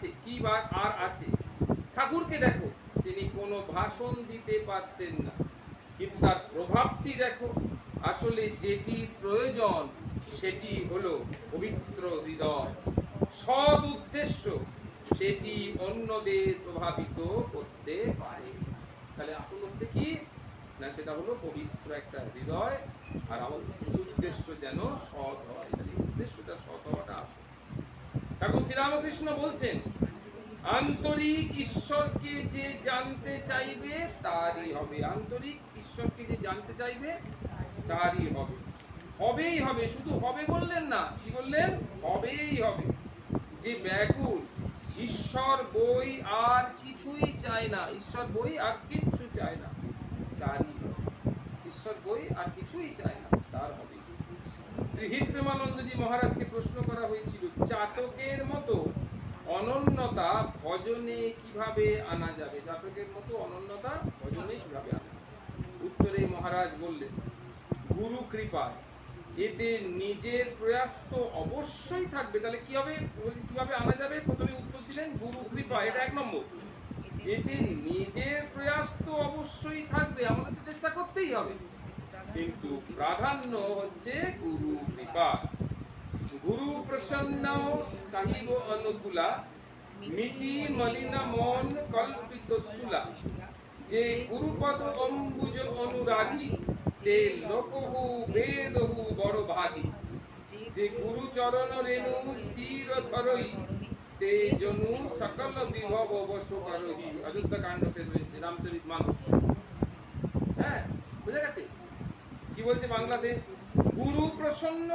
আছে, কি বা আর আছে। ঠাকুরকে দেখো, তিনি কোনো ভাষণ দিতে পারতেন না, কিন্তু তার প্রভাবটি দেখো। আসলে যেটি প্রয়োজন সেটি হলো পবিত্র হৃদয়, সৎ উদ্দেশ্য, সেটি অন্যদের প্রভাবিত করতে পারে। তাহলে আসল হচ্ছে কি না, সেটা হলো পবিত্র একটা হৃদয়, আর আমাদের উদ্দেশ্য যেন সৎ হয়। তাহলে উদ্দেশ্যটা সৎ হওয়াটা আসল। ঠাকুর শ্রীরামকৃষ্ণ বলছেন, আন্তরিক ঈশ্বরকে যে জানতে চাইবে তারই হবে। আন্তরিক ঈশ্বরকে যে জানতে চাইবে তারই হবে। হবেই হবে, শুধু হবে বললেন না, কি বললেন? হবেই হবে। যে ব্যাকুল, ঈশ্বর বই আর কিছুই চায় না, ঈশ্বর বই আর কিচ্ছু চায় না, তারই হবে। ঈশ্বর বই আর কিছুই চায় না, তার হবে। শ্রী হিত প্রেমানন্দজি মহারাজকে প্রশ্ন করা হয়েছিল, চাতকের মতো অনন্যতা ভজনে কিভাবে আনা যাবে? চাতকের মতো অনন্যতা ভজনে কিভাবে আনা যাবে? উত্তরে মহারাজ বললেন, গুরু কৃপায়। এতে নিজের প্রয়াস তো অবশ্যই থাকবে। তাহলে কি হবে, কিভাবে আনা যাবে? প্রথমে উত্তর দিলেন গুরু কৃপা, এটা এক নম্বর। এতে নিজের প্রয়াস তো অবশ্যই থাকবে, আমাদের তো চেষ্টা করতেই হবে, কিন্তু প্রাধান্য হচ্ছে গুরু কৃপা। গুরু প্রসন্ন সাহিব অনুকূলা, মিটি মলিনা মন কল্পিত সুলা। যে গুরুপদ অম্বুজ অনুরাগী, তে লোকহু বেদহু বড় ভাগী। যে গুরু চরণ রেণু শির ধরই, তে জনু সকল বিভব বশ করহি। অযোধ্যা কাণ্ডতে রয়েছে, রামচরিত মানস। হ্যাঁ, বুঝা গেছে কি বলছে বাংলাতে? গুরু প্রসন্ন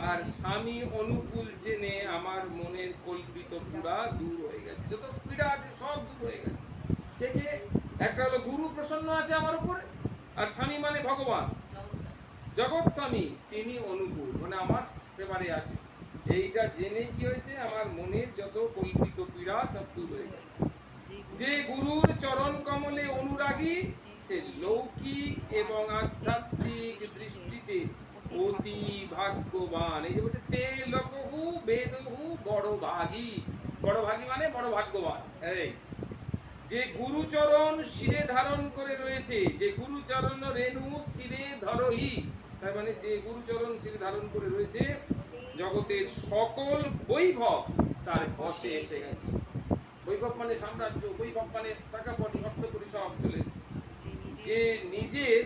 আর স্বামী অনুকূল জেনে আমার মনের কল্পিত পীড়া দূর হয়ে গেছে। যত পীড়া আছে সব দূর হয়ে গেছে। থেকে একটা হলো গুরু প্রসন্ন আছে আমার উপরে, আর স্বামী মানে ভগবান জগৎ স্বামী, তিনি অনুকূল মানে আমার ব্যাপারে আছে। এইটা জেনে কি হয়েছে, আমার মনের যত কল্পিত পীড়া সব দূর হয়ে গেছে। যে গুরুর চরণ কমলে অনুরাগী, সে লৌকিক এবং আধ্যাত্মিক দৃষ্টিতে অতি ভাগ্যবান। এই যে বলছে তে লোকহু বেদহু বড় ভাগী, বড় ভাগী মানে বড় ভাগ্যবান। এই যে গুরুচরণ শিরে ধারণ করে রয়েছে, যে গুরুচরণ রেণু শিরে ধরহি, তার মানে যে গুরুচরণ শিরে ধারণ করে রয়েছে, জগতের সকল বৈভব তার বশে এসে গেছে। বৈভব মানে সাম্রাজ্য, বৈভব মানে টাকা পয়সা, অর্থ করি সব চলে এসেছে। যে নিজের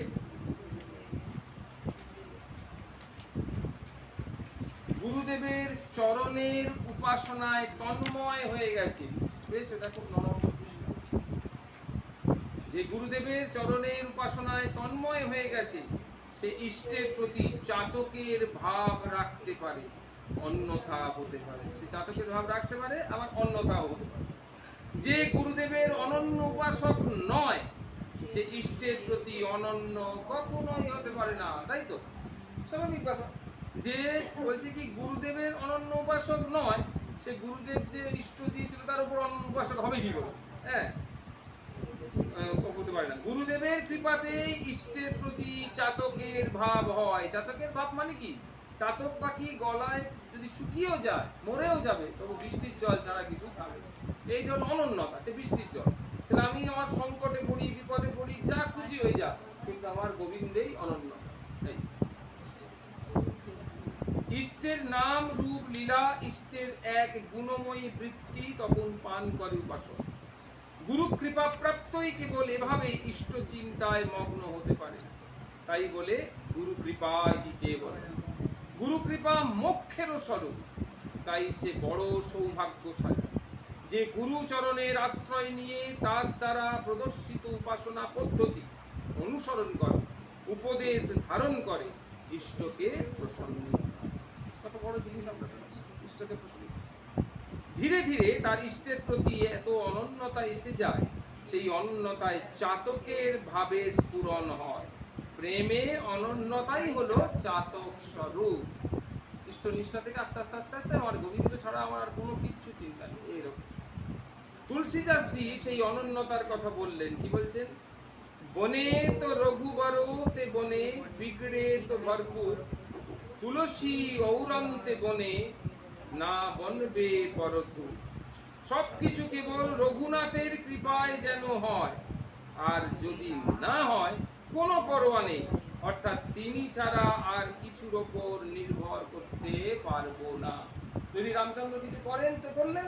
গুরুদেবের চরণের উপাসনায় তন্ময় হয়ে গেছে, বুঝেছো? দেখো নরম, যে গুরুদেবের চরণের উপাসনায় তন্ময় হয়ে গেছে, সে ইষ্টের প্রতি চাতকের ভাব রাখতে পারে, অন্যথা হতে পারে। সে চাতকের ভাব রাখতে পারে, আবার অন্যথাও হতে পারে। যে গুরুদেবের অনন্য উপাসক নয়, সে ইষ্টের প্রতি অনন্য কখনোই হতে পারে না। তাই তো স্বাভাবিক ব্যাপার। যে বলছে কি গুরুদেবের অনন্য উপাসক নয়, সে গুরুদেব যে ইষ্ট দিয়েছিল তার উপর অনন্য উপাসক হবে কি করে? হ্যাঁ, হতে পারে না। গুরুদেবের কৃপাতে ইষ্টের প্রতি চাতকের ভাব হয়। চাতকের ভাব মানে কি? চাতক পাখি গলায় যদি শুকিয়েও যায়, মরেও যাবে, তবু বৃষ্টির জল ছাড়া কিছু খাবে না। এই জল অনন্যতা, সে বৃষ্টির জল। তাহলে আমি আমার সংকটে পড়ি, বিপদে পড়ি, যা খুশি হয়ে যা, কিন্তু আমার গোবিন্দেই অনন্য। ইষ্টের নাম রূপ লীলা, ইষ্টের এক গুণময়ী বৃত্তি, তখন পান করে উপাসক। গুরু কৃপা প্রাপ্তই কেবল এভাবে ইষ্ট চিন্তায় মগ্ন হতে পারে। তাই বলে গুরু কৃপায় দিতে বলে। গুরু কৃপা মোক্ষেরও স্বরূপ, তাই সে বড় সৌভাগ্যশালী। যে গুরু চরণের আশ্রয় নিয়ে তার দ্বারা প্রদর্শিত উপাসনা পদ্ধতি অনুসরণ করে, উপদেশ ধারণ করে, ইষ্টকে প্রসন্ন। কত বড় জিনিস আমরা ইষ্টকে প্রসন্ন। ধীরে ধীরে তার ইষ্টের প্রতি এত অনন্যতা এসে যায়, সেই অনন্যতায় চাতকের ভাবে স্ফুরণ হয়। প্রেমে অনন্যতাই হলো চাতক স্বরূপ। ইষ্ট নিষ্ঠা থেকে আস্তে আস্তে আস্তে আস্তে আমার গোবিন্দ ছাড়া আমার আর কোনো কিচ্ছু চিন্তা নেই। এইরকম তুলসীদাস জি সেই অনন্যতার কথা বললেন। কি বলছেন? বনে তো রঘুবর তে বনে, বিগড়ে তো ভরপুর, তুলসী ঔরন্তে বনে, না বনবে পরধু। সবকিছু কেবল রঘুনাথের কৃপায় যেন হয়, আর যদি না হয় কোনো পরোয়া নেই, অর্থাৎ তিনি ছাড়া আর কিছুর ওপর নির্ভর করতে পারবো না। যদি রামচন্দ্র কিছু করেন তো করলেন,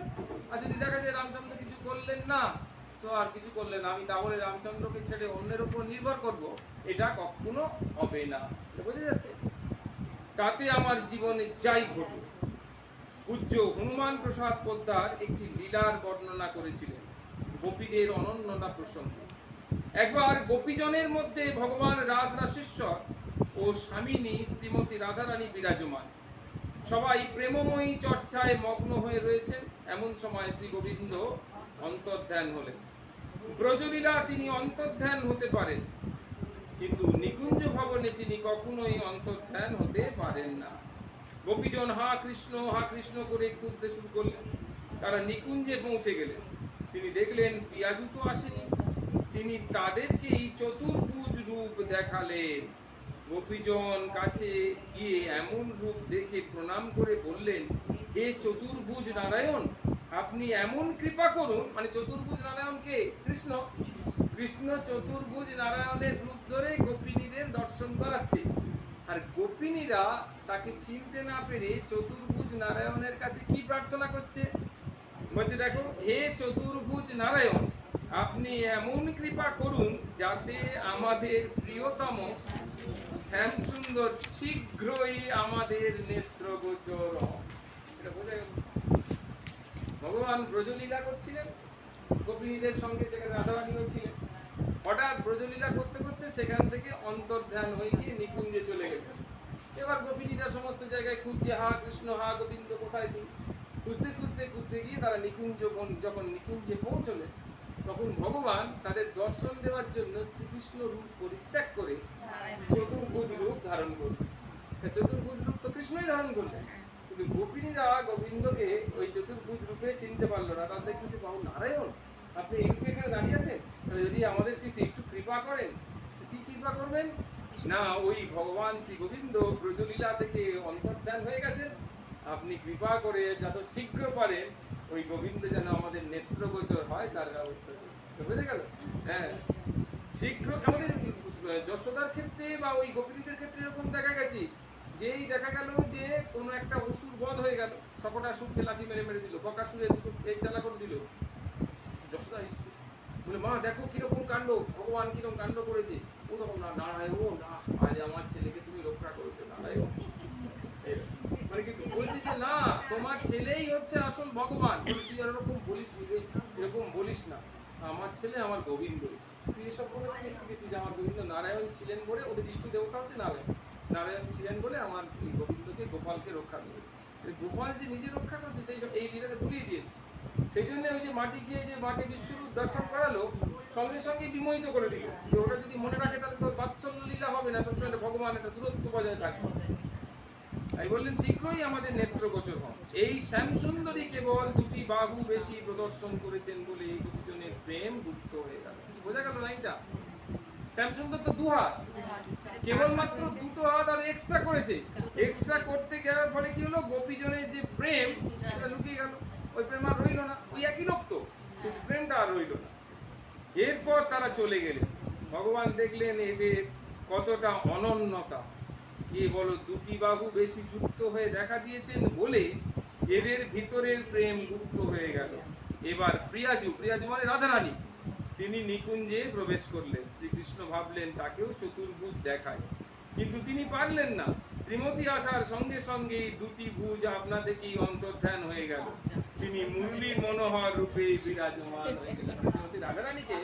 আর যদি দেখা যায় রামচন্দ্র কিছু করলেন না তো আর কিছু করলেন না, আমি তাহলে রামচন্দ্রকে ছেড়ে অন্যের উপর নির্ভর করব, এটা কখনো হবে না। বোঝা যাচ্ছে? তাতে আমার জীবনে যাই ঘটুক। পূজ্য হনুমান প্রসাদ পোদ্দার একটি লীলার বর্ণনা করেছিলেন গোপীদের অনন্যতা প্রসঙ্গে। একবার গোপীজনের মধ্যে ভগবান রাজরাজেশ্বর ও স্বামিনী শ্রীমতী রাধারানী বিরাজমান। সবাই প্রেমময়ী চর্চায় মগ্ন হয়ে রয়েছেন। এমন সময় শ্রী গোবিন্দ অন্তর্ধান হলেন। ব্রজলীলা তিনি অন্তর্ধান হতে পারেন, কিন্তু নিকুঞ্জ ভবনে তিনি কখনোই অন্তর্ধান হতে পারেন না। গোপীজন হা কৃষ্ণ করে খুঁজতে শুরু করলেন। তারা নিকুঞ্জে পৌঁছে গেলেন। তিনি দেখলেন পিয়াজু তো আসেনি। তিনি তাদেরকে এই চতুর্ভুজ রূপ দেখালেন। গোপীজন কাছে গিয়ে এমন রূপ দেখে প্রণাম করে বললেন, হে চতুর্ভুজ নারায়ণ, আপনি এমন কৃপা করুন। মানে চতুর্ভুজ নারায়ণ কে? কৃষ্ণ। কৃষ্ণ চতুর্ভুজ নারায়ণের রূপ ধরে গোপিনীদের দর্শন করাচ্ছে, আর গোপিনীরা তাকে চিনতে না পেরে চতুর্ভুজ নারায়ণের কাছে কি প্রার্থনা করছে? বলছে, দেখো, হে চতুর্ভুজ নারায়ণ, আপনি এমন কৃপা করুন যাতে আমাদের প্রিয়তম শ্যামসুন্দর শীঘ্রই আমাদের নেত্রগোচর হন। এটা বোঝা গেল? ভগবান ব্রজলীলা করছিলেন গোপিনীদের সঙ্গে, সেখানে রাধারানীও ছিলেন। হঠাৎ ব্রজলীলা করতে করতে সেখান থেকে অন্তর্ধান হয়ে গিয়ে নিকুঞ্জে চলে গেলেন। এবার গোপিনীরা সমস্ত জায়গায় খুঁজছে, হা কৃষ্ণ, হা গোবিন্দ, কোথায় তুই? খুঁজতে খুঁজতে খুঁজতে গিয়ে তারা যখন নিকুঞ্জে পৌঁছলেন, তখন ভগবান তাদের দর্শন দেওয়ার জন্য শ্রীকৃষ্ণ রূপ পরিত্যাগ করে চতুর্ভুজ রূপ ধারণ করলেন। চতুর্ভুজ রূপ তো কৃষ্ণই ধারণ করলেন, কিন্তু গোপিনীরা গোবিন্দকে ওই চতুর্ভুজ রূপে চিনতে পারলো না। তাদের কিছু বাবু নারায়ণ, আপনি এই রূপে এখানে দাঁড়িয়ে আছেন, যদি আমাদেরকে একটু কৃপা করেন। কি কৃপা করবেন? না, ওই ভগবান শ্রী গোবিন্দ ব্রজলীলা থেকে অন্তর্ধান হয়ে গেছেন, আপনি কৃপা করে যত শীঘ্র পারেন ওই গোবিন্দ যেন আমাদের নেত্রগোচর হয় তার ব্যবস্থা করুন। বুঝে গেল? হ্যাঁ, শীঘ্র। আমাদের যশোদার ক্ষেত্রে বা ওই গোপিনীদের ক্ষেত্রে এরকম দেখা গেছে, যেই দেখা গেল যে কোনো একটা অসুর বধ হয়ে গেল, সকটা অসুরকে লাঠি মেরে মেরে দিল, বকাসুরে এই চালা করে দিল, যশোদা এসছে, বলে, মা দেখো কিরকম কাণ্ড, ভগবান কিরকম কাণ্ড করেছে। ও তখন, না নারায়ণ, না, আজ আমার ছেলেকে তুমি রক্ষা করেছো নারায়ণ। মানে কি বলছি যে না, তোমার ছেলেই হচ্ছে আসল ভগবান। তুই এরকম বলিস, এরকম বলিস না, আমার ছেলে আমার গোবিন্দ। তুই এসব করে শিখেছিস যে আমার গোবিন্দ নারায়ণ ছিলেন বলে, ওদের ইষ্ট দেবতা হচ্ছে নারায়ণ, নারায়ণ ছিলেন বলে আমার গোবিন্দকে, গোপালকে রক্ষা করেছে। গোপাল যে নিজে রক্ষা করছে সেই সব এই লীলাতে ভুলিয়ে দিয়েছে। সেই জন্য ওই যে মাটি গিয়ে যে মাকে বিশ্বরূপ দর্শন করালো, সঙ্গে সঙ্গে বিমোহিত করে দিল যে ওটা যদি মনে রাখে তাহলে তো বাৎসল্য লীলা হবে না, সবসময় ভগবান একটা দূরত্ব বজায় থাকবে। তাই বললেন, শীঘ্রই আমাদের নেত্রগোচর হন। এই শ্যামসুন্দরী কেবল দুটি বাহু বেশি প্রদর্শন করেছেন বলে এই গোপীজনের প্রেম গুপ্ত হয়ে গেল। বোঝা গেল লাইনটা? শ্যামসুন্দর তো দু হাত, কেবলমাত্র দুটো হাত আর এক্সট্রা করেছে। এক্সট্রা করতে যাওয়ার ফলে কি হলো? গোপীজনের যে প্রেম সেটা লুকিয়ে গেল, ওই প্রেম আর রইল না। ওই একই লোক তো, কিন্তু প্রেমটা আর রইল না। এরপর তারা চলে গেলেন। ভগবান দেখলেন এদের কতটা অনন্যতা। কে বলো, দুটি বাহু বেশি যুক্ত হয়ে দেখা দিয়েছেন বলে এদের ভিতরের প্রেম গুপ্ত হয়ে গেল। এবার প্রিয়াজু মানে রাধারানী, তিনি নিকুঞ্জে প্রবেশ করলেন। শ্রীকৃষ্ণ ভাবলেন তাকেও চতুর্ভুজ দেখায়, কিন্তু তিনি পারলেন না। শ্রীমতী আসার সঙ্গে সঙ্গেই দুটি ভুজ আপনা থেকেই অন্তর্ধান হয়ে গেল। তিনি মুরলী মনোহর রূপে বিরাজমান হয়ে গেলেন। শ্রীমতী রাধারানীকে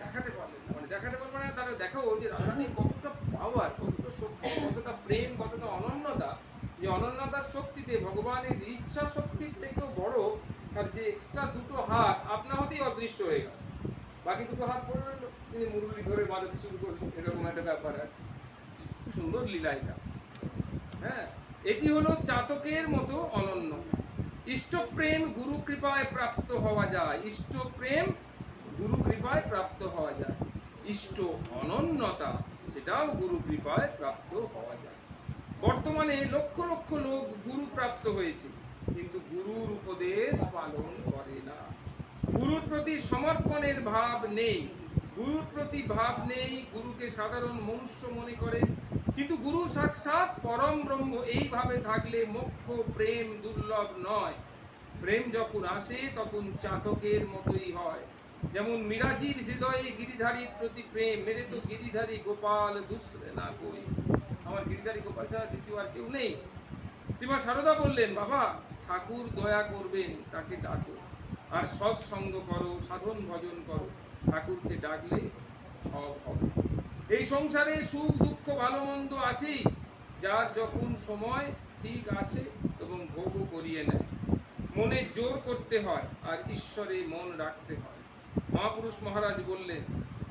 দেখাতে পারলেন না। মানে দেখাতে পারবেন না, তারা দেখাও যে রাধারানী কতটা পাওয়ার, কতটা শক্তি, কতটা প্রেম, কতটা অনন্যতা। যে অনন্যতার শক্তিতে ভগবানের ইচ্ছা শক্তির থেকেও বড় তার যে এক্সট্রা দুটো হাত আপনা হতেই অদৃশ্য হয়ে গেল। বাকি দুটো হাত পড়ে রইল, তিনি মুরলি ধরে বাজাতে শুরু করলেন। এরকম একটা ব্যাপার। সুন্দর লীলা এটা। হ্যাঁ, এটি হলো চাতকের মতো অনন্য। ইষ্টপ্রেম গুরু কৃপায় প্রাপ্ত হওয়া যায়। ইষ্টপ্রেম গুরু কৃপায় প্রাপ্ত হওয়া যায়। ইষ্ট অনন্যতা সেটাও গুরু কৃপায় প্রাপ্ত হওয়া যায়। বর্তমানে লক্ষ লক্ষ লোক গুরু প্রাপ্ত হয়েছে, কিন্তু গুরুর উপদেশ পালন করে না। প্রতি সমর্পণের ভাব নেই, গুরুর প্রতি ভাব নেই, গুরুকে সাধারণ মনুষ্য মনে করে। কিন্তু গুরু সাক্ষাৎ পরম ব্রহ্ম, এইভাবে থাকলে মোক্ষ প্রেম দুর্লভ নয়। প্রেম যখন আসে তখন চাতকের মতোই হয়। যেমন মিরাজির হৃদয়ে গিরিধারীর প্রতি প্রেম, মেরে তো গিরিধারী গোপাল দুসরে না কই। আমার গিরিধারী গোপাল ছাড়া দ্বিতীয় আর কেউ নেই। শ্রীমা সারদা বললেন, বাবা ঠাকুর দয়া করবেন, তাকে ডাকো, আর সৎসঙ্গ করো, সাধন ভজন করো, ঠাকুরকে ডাকলে সব হবে। এই সংসারে সুখ দুঃখ ভালো মন্দ আছেই, যার যখন সময় ঠিক আসে এবং ভোগ করিয়ে নেয়। মনে জোর করতে হয় আর ঈশ্বরে মন রাখতে হয়। মহাপুরুষ মহারাজ বললেন,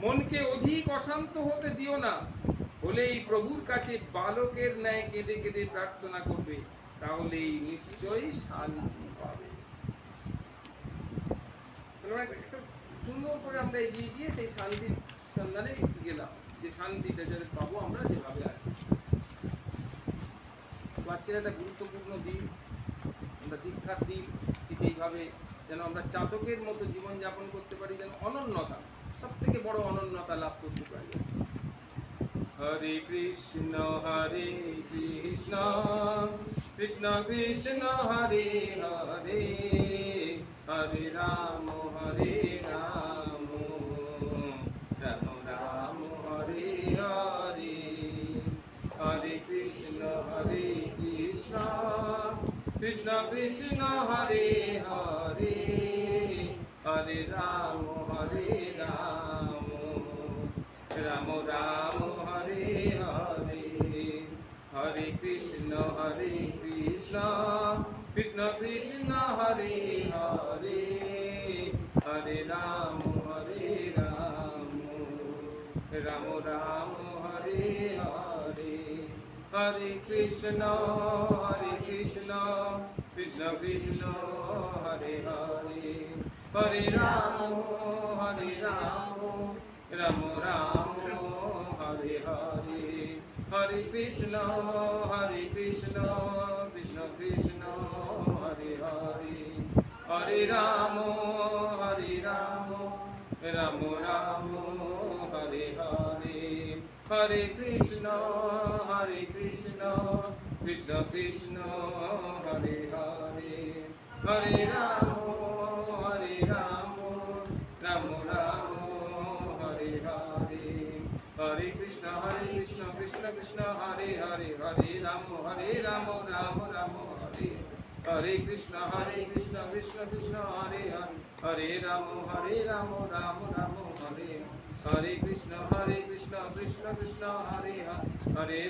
মনকে অধিক অশান্ত হতে দিও না, হলেই প্রভুর কাছে বালকের ন্যায় কেঁদে কেঁদে প্রার্থনা করবে, তাহলেই নিশ্চয়ই শান্তি পাবে। একটা সুন্দর করে আমরা এগিয়ে গিয়ে সেই শান্তির সন্ধানে গেলাম, যে শান্তিটা যাতে পাবো আমরা যেভাবে আছি। আজকের একটা গুরুত্বপূর্ণ দিন, আমরা দীক্ষার দিন, ঠিক এইভাবে যেন আমরা চাতকের মতো জীবনযাপন করতে পারি, যেন অনন্যতা, সব থেকে বড় অনন্যতা লাভ করতে পারি। হরে কৃষ্ণ কৃষ্ণ কৃষ্ণ হরে হরে, হরে রাম রাম রাম হরে হরে। হরে কৃষ্ণ কৃষ্ণ কৃষ্ণ হরে হরে, হরে রাম রাম রাম হরে হরে। হরে কৃষ্ণ কৃষ্ণ কৃষ্ণ হরে হরে, হরে রাম রাম রাম হরে হরে। হরে কৃষ্ণ কৃষ্ণ কৃষ্ণ হরে হরে, হরে রাম রাম রাম হরে হরে। হরে কৃষ্ণ কৃষ্ণ কৃষ্ণ হরে হরে, হরে রাম রাম রাম হরে হরে। হরে কৃষ্ণ কৃষ্ণ কৃষ্ণ হরে হরে, হরে রাম রাম রাম হরে হরে। হরে কৃষ্ণ কৃষ্ণ কৃষ্ণ হরে হরে, হরে রাম রাম রাম হরে। হরে কৃষ্ণ কৃষ্ণ হরে হরে, হরে রাম রাম রাম হরে। হরে কৃষ্ণ কৃষ্ণ কৃষ্ণ হরে হরে,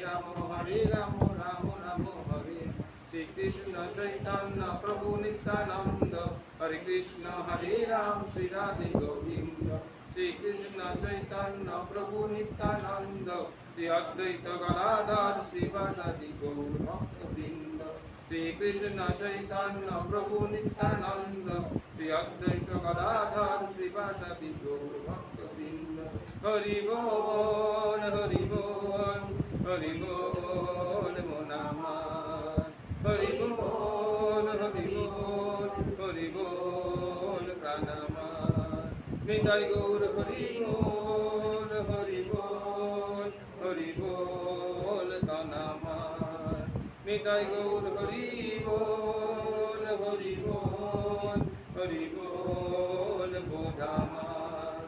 হরে রাম রাম রাম হরে। শ্রী কৃষ্ণ চৈতন্য প্রভু নিত্যানন্দ, হরে কৃষ্ণ হরে রাম শ্রী রাধে গোবিন্দ। শ্রী কৃষ্ণ চৈতন্য প্রভু নিত্যানন্দ, শ্রী অদ্বৈত গদাধর শিবাসাদি গৌর ভক্তবৃন্দ। শ্রী কৃষ্ণ চৈতন্য প্রভু নিত্যানন্দ, শ্রী অদ্বৈত গদাধর শিবাসাদি গৌর ভক্তবৃন্দ। হরি বল হরি বল হরি বল মনামার, হরি বল হরি বল হরি বল প্রাণামার। নিতাই গৌর হরি বল হরি বল হরি বল তনামার। নিতাই গৌর হরি বল হরি বল হরি বল বোধামার।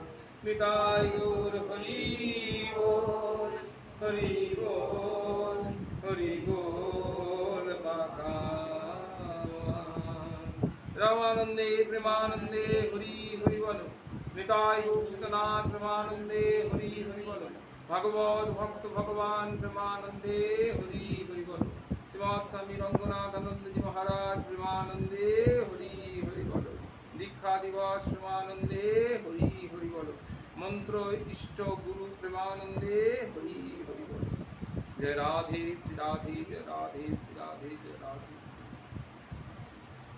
নিতাই গৌর হরি বল হরি বল হরি বল বাঁকার। রামানন্দে প্রেমানন্দে হরি হরি বল। নিতাই গৌরনাথ প্রেমানন্দে হরি হরি বল। ভাগবত ভক্ত ভগবান প্রেমানন্দে হরি হরি বল। শ্রীমৎ স্বামী রঙ্গনাথ আনন্দজি মহারাজ প্রেমানন্দে হরি হরি বল। দীক্ষা দিবস প্রেমানন্দে হরি হরি বল। মন্ত্র ইষ্ট গুরু প্রেমানন্দে হরি হরি বল। জয় রাধে শ্রী রাধে জয় রাধে শ্রী রাধে জয় রাধে।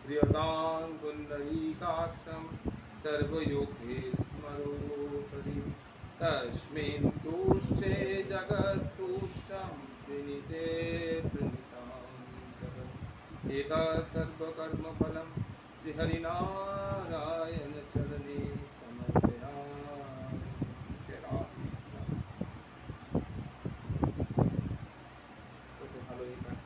প্রিয়তাং পুণ্ডරීकाक्षं सर्वयोगे स्मरो हरि। तस्मिन् तुष्टे जगत्तुष्टं प्रणीते प्रणीतां जगत्। एतत् सर्वकर्मफलं श्रीहरिनारायण चरणे ভালোই থাকে।